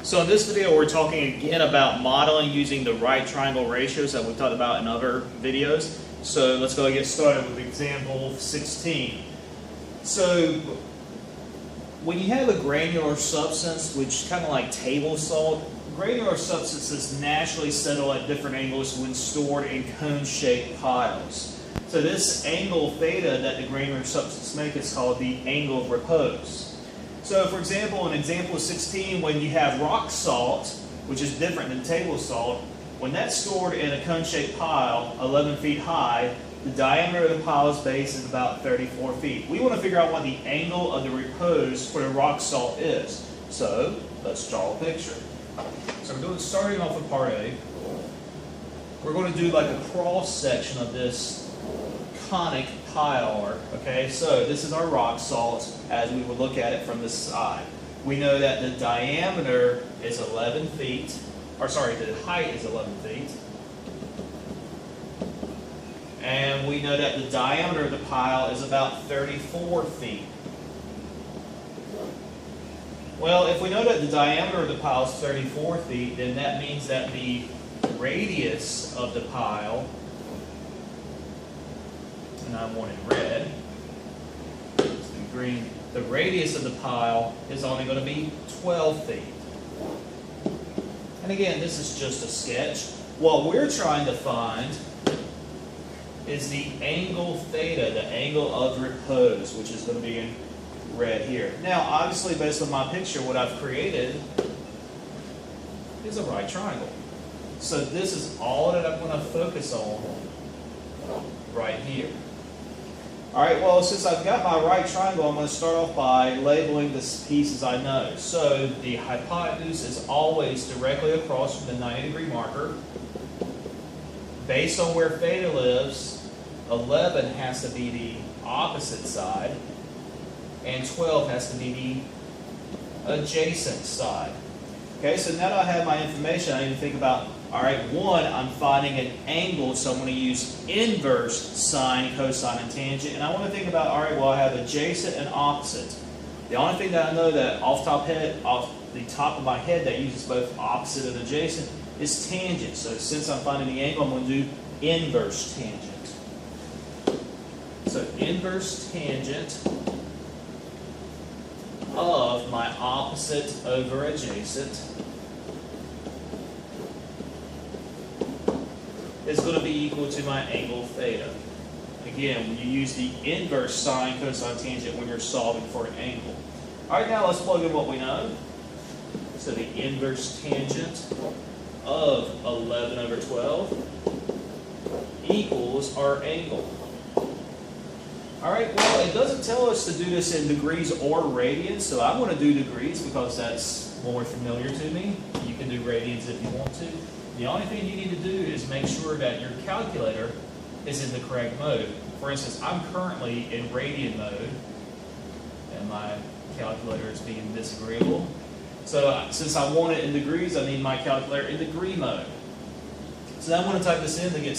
So in this video we're talking again about modeling using the right triangle ratios that we've talked about in other videos. So let's go and get started with example 16. So when you have a granular substance, which kind of like table salt, granular substances naturally settle at different angles when stored in cone-shaped piles. So this angle theta that the granular substance makes is called the angle of repose. So for example, in example 16, when you have rock salt, which is different than table salt, when that's stored in a cone-shaped pile 11 feet high, the diameter of the pile's base is about 34 feet. We want to figure out what the angle of the repose for the rock salt is. So let's draw a picture. So we're starting off with part A. We're going to do like a cross section of this conic pile arc. Okay, so this is our rock salt as we would look at it from the side. We know that the diameter is 11 feet, or sorry, the height is 11 feet. And we know that the diameter of the pile is about 34 feet. Well, if we know that the diameter of the pile is 34 feet, then that means that the radius of the pile, and I want it red, let's do green, the radius of the pile is only going to be 12 feet. And again, this is just a sketch. What we're trying to find is the angle theta, the angle of repose, which is going to be in red here. Now, obviously, based on my picture, what I've created is a right triangle. So this is all that I'm going to focus on right here. All right, well, since I've got my right triangle, I'm going to start off by labeling the pieces I know. So the hypotenuse is always directly across from the 90-degree marker. Based on where theta lives, 11 has to be the opposite side, and 12 has to be the adjacent side. Okay, so now that I have my information, I need to think about, all right, one, I'm finding an angle, so I'm going to use inverse sine, cosine, and tangent. And I want to think about, all right, well, I have adjacent and opposite. The only thing that I know that off the top of my head that uses both opposite and adjacent is tangent. So since I'm finding the angle, I'm going to do inverse tangent. So inverse tangent of my opposite over adjacent is going to be equal to my angle theta. Again, when you use the inverse sine, cosine, tangent when you're solving for an angle. All right, now let's plug in what we know. So the inverse tangent of 11 over 12 equals our angle. All right, well, it doesn't tell us to do this in degrees or radians, so I'm going to do degrees because that's more familiar to me. You can do radians if you want to. The only thing you need to do is make sure that your calculator is in the correct mode. For instance, I'm currently in radian mode, and my calculator is being disagreeable. So since I want it in degrees, I need my calculator in degree mode. So now I'm going to type this in to get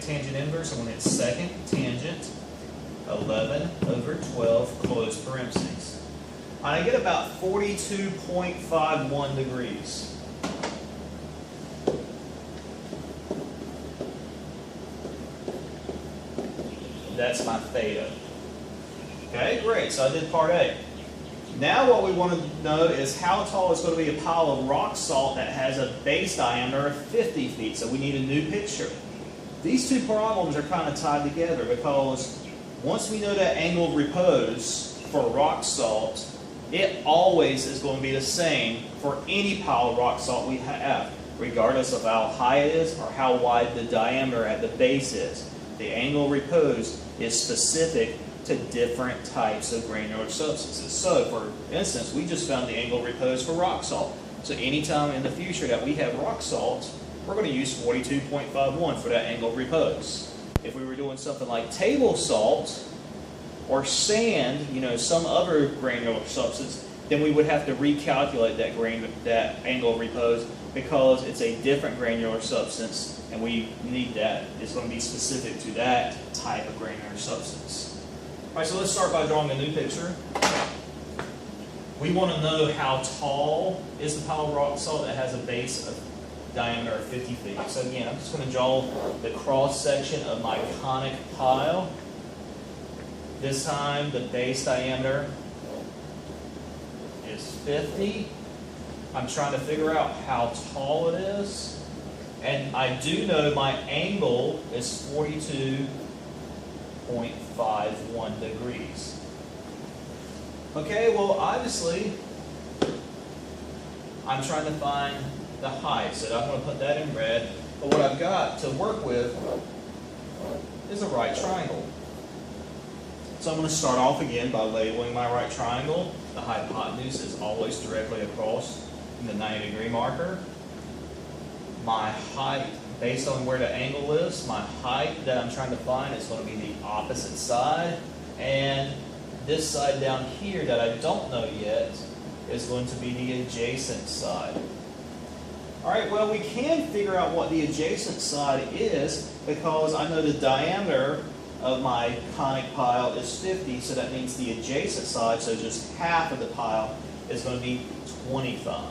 tangent inverse. I'm going to hit second tangent 11 over 12 close parentheses. And I get about 42.51 degrees. That's my theta. Okay, great. So I did part A. Now what we want to know is how tall is going to be a pile of rock salt that has a base diameter of 50 feet. So we need a new picture. These two problems are kind of tied together because once we know that angle of repose for rock salt, it always is going to be the same for any pile of rock salt we have, regardless of how high it is or how wide the diameter at the base is. The angle of repose is specific to different types of granular substances. So, for instance, we just found the angle of repose for rock salt. So anytime in the future that we have rock salt, we're going to use 42.51 for that angle of repose. If we were doing something like table salt or sand, some other granular substance, then we would have to recalculate that angle of repose because it's a different granular substance, and we need that. It's going to be specific to that type of granular substance. All right, so let's start by drawing a new picture. We want to know how tall is the pile of rock salt that has a base of diameter of 50 feet. So again, I'm just going to draw the cross section of my conic pile. This time the base diameter is 50. I'm trying to figure out how tall it is. And I do know my angle is 42.51 degrees. Okay, well obviously I'm trying to find the height, so I'm going to put that in red. But what I've got to work with is a right triangle. So I'm going to start off again by labeling my right triangle. The hypotenuse is always directly across from the 90-degree marker. My height, based on where the angle is, my height that I'm trying to find is going to be the opposite side. And this side down here that I don't know yet is going to be the adjacent side. Alright, well we can figure out what the adjacent side is because I know the diameter of my conic pile is 50, so that means the adjacent side, so just half of the pile, is going to be 25.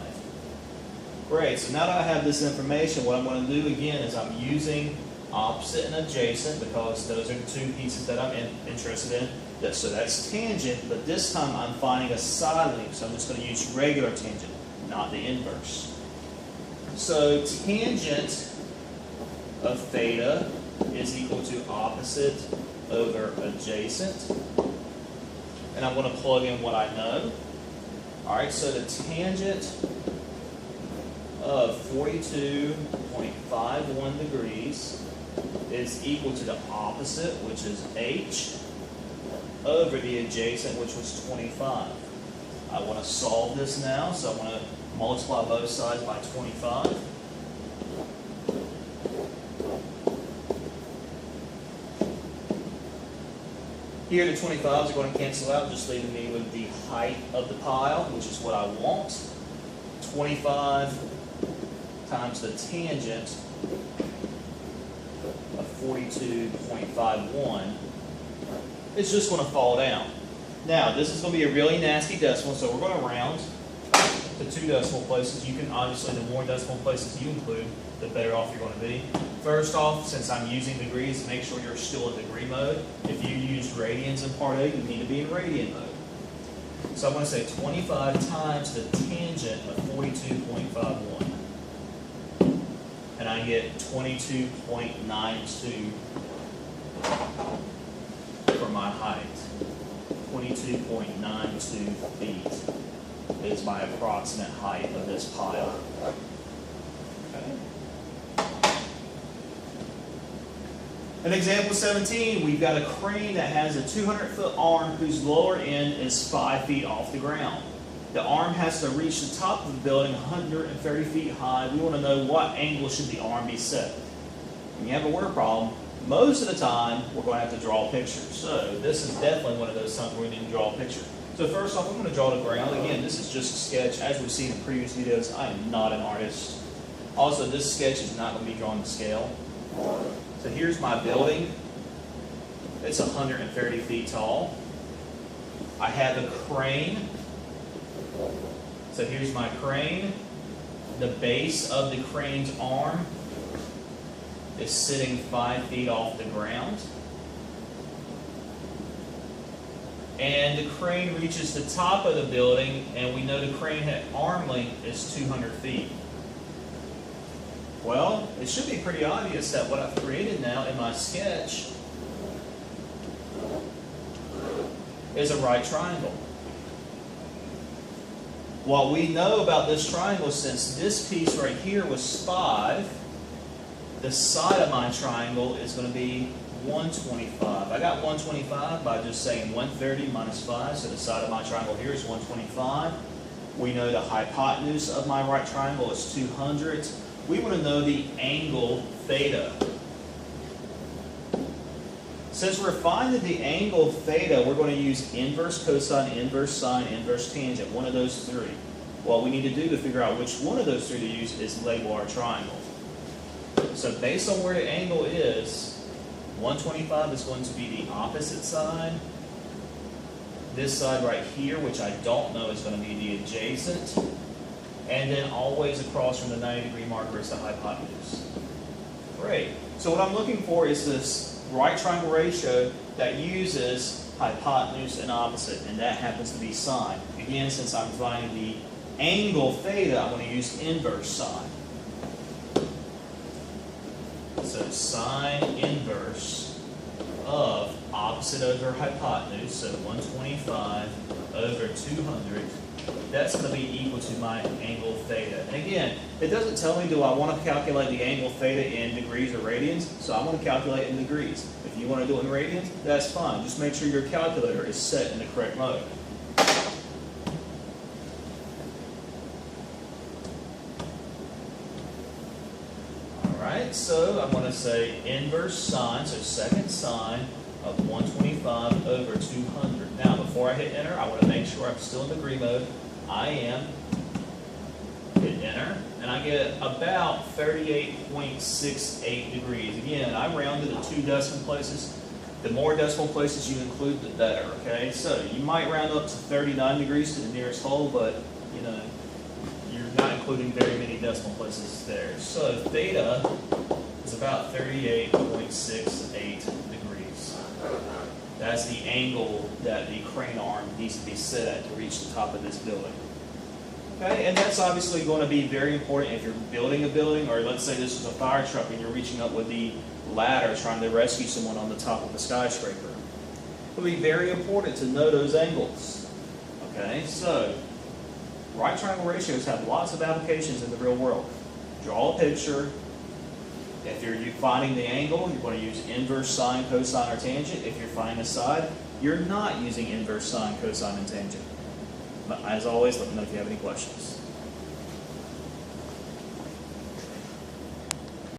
Great, so now that I have this information, what I'm going to do again is I'm using opposite and adjacent because those are the two pieces that I'm interested in. So that's tangent, but this time I'm finding a side length, so I'm just going to use regular tangent, not the inverse. So tangent of theta is equal to opposite over adjacent. And I'm going to plug in what I know. Alright, so the tangent of 42.51 degrees is equal to the opposite, which is h, over the adjacent, which was 25. I want to solve this now, so I'm going to multiply both sides by 25. Here the 25s are going to cancel out, just leaving me with the height of the pile, which is what I want. 25 times the tangent of 42.51. It's just going to fall down. Now, this is going to be a really nasty decimal, so we're going to round to 2 decimal places. You can obviously, the more decimal places you include, the better off you're going to be. First off, since I'm using degrees, make sure you're still in degree mode. If you use radians in part A, you need to be in radian mode. So I'm going to say 25 times the tangent of 42.51. And I get 22.92 for my height. 22.92 feet is my approximate height of this pile. Okay. In example 17, we've got a crane that has a 200-foot arm whose lower end is 5 feet off the ground. The arm has to reach the top of the building 130 feet high. We want to know what angle should the arm be set. When you have a word problem, most of the time we're going to have to draw a picture. So this is definitely one of those times where we need to draw a picture. So first off, I'm going to draw the ground. Again, this is just a sketch. As we've seen in previous videos, I am not an artist. Also, this sketch is not going to be drawn to scale. So here's my building. It's 130 feet tall. I have a crane. So here's my crane. The base of the crane's arm is sitting 5 feet off the ground. And the crane reaches the top of the building, and we know the crane at arm length is 200 feet. Well, it should be pretty obvious that what I've created now in my sketch is a right triangle. What we know about this triangle, since this piece right here was 5, the side of my triangle is going to be 125. I got 125 by just saying 130 minus 5, so the side of my triangle here is 125. We know the hypotenuse of my right triangle is 200. We want to know the angle theta. Since we're finding the angle theta, we're going to use inverse cosine, inverse sine, inverse tangent, one of those three. What we need to do to figure out which one of those three to use is label our triangle. So based on where the angle is, 125 is going to be the opposite side, this side right here, which I don't know is going to be the adjacent, and then always across from the 90-degree marker is the hypotenuse. Great. So what I'm looking for is this right triangle ratio that uses hypotenuse and opposite, and that happens to be sine. Again, since I'm finding the angle theta, I'm going to use inverse sine. So sine inverse of opposite over hypotenuse, so 125 over 200, that's going to be equal to my angle theta. And again, it doesn't tell me do I want to calculate the angle theta in degrees or radians, so I'm going to calculate in degrees. If you want to do it in radians, that's fine. Just make sure your calculator is set in the correct mode. Alright, so I'm going to say inverse sine, so second sine of 125 over 200. Now, before I hit enter, I want to make sure I'm still in degree mode. I am. Hit enter, and I get about 38.68 degrees. Again, I rounded to 2 decimal places. The more decimal places you include, the better, okay? So, you might round up to 39 degrees to the nearest whole, but, you know, you're not including very many decimal places there. So, theta is about 38.68 degrees. That's the angle that the crane arm needs to be set at to reach the top of this building. Okay, and that's obviously going to be very important if you're building a building, or let's say this is a fire truck and you're reaching up with the ladder trying to rescue someone on the top of a skyscraper. It'll be very important to know those angles. Okay, so right triangle ratios have lots of applications in the real world. Draw a picture. If you're finding the angle, you're going to use inverse sine, cosine, or tangent. If you're finding a side, you're not using inverse sine, cosine, and tangent. But as always, let me know if you have any questions.